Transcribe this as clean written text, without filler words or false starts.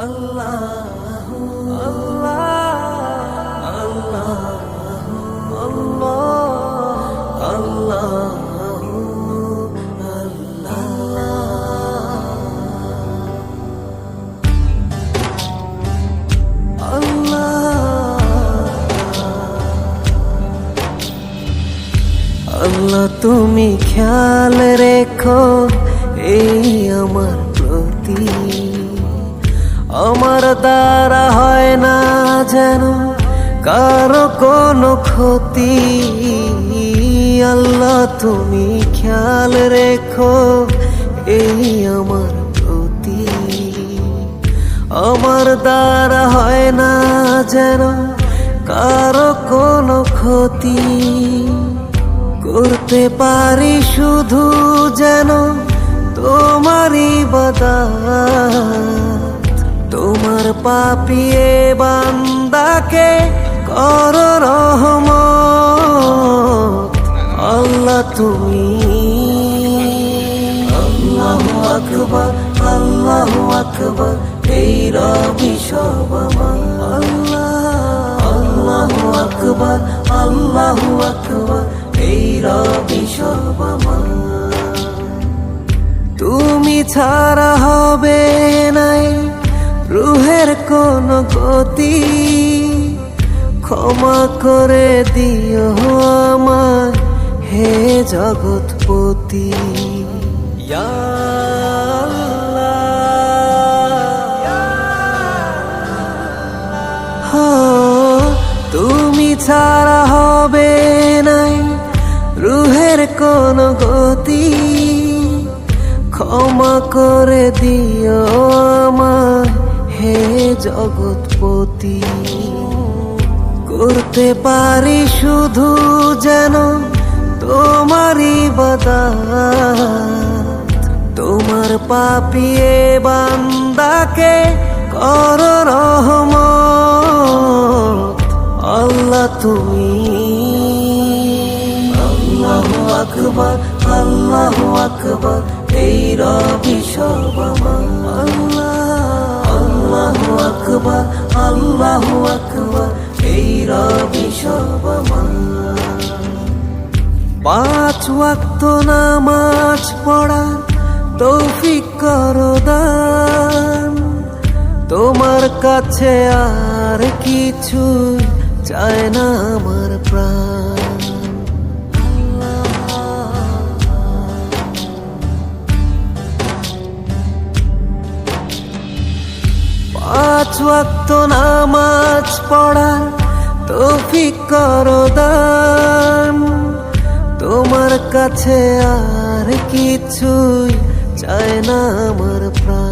আল্লাহ আল্লাহ আল্লাহ আল্লাহ আল্লাহ, তুমি খেয়াল রেখো এই আমার প্রতি, আমার দ্বারা হয় না যেন কারো কোনো ক্ষতি। আল্লাহ, তুমি খেয়াল রেখো এই আমার প্রতি, আমার দ্বারা হয় না যেন কারো কোনো ক্ষতি। করতে পারি শুধু যেন তোমারই ইবাদত, তোমার পাপিয়ে বান্দাকে করো রহমত। আল্লাহ, তুমি আল্লাহু আকবার, আল্লাহু আকবার, এই রবি সব আমার। আল্লাহু আকবার, আল্লাহু আকবার, এই রবি সব আমার। তুমি ছাড়া হবে নাই রুহের কোন গতি, ক্ষমা করে দিও আমার হে জগৎপতি। ইয়া আল্লাহ, তুমি ছাড়া হবে নাই রুহের কোন গতি, ক্ষমা করে দিও আমার হে জগৎপতি। করতে পারি শুধু যেন তোমারই ইবাদত, তোমার পাপিয়ে বান্দাকে করো রহমত। আল্লাহ, তুমি আল্লাহু আকবার, আল্লাহু আকবার, এই রবি সব আমার। আল্লাহু আকবার, আল্লাহু আকবার, এই রবি সব আমার। 5 ওয়াক্ত নামাজ পড়ার তৌফিক করো দান, তোমার কাছে আর কিছু চায় না আমার প্রাণ। 5 ওয়াক্ত নামাজ পড়ার তৌফিক করো দান, তোমার কাছে আর কিছুই চায় না আমার প্রাণ।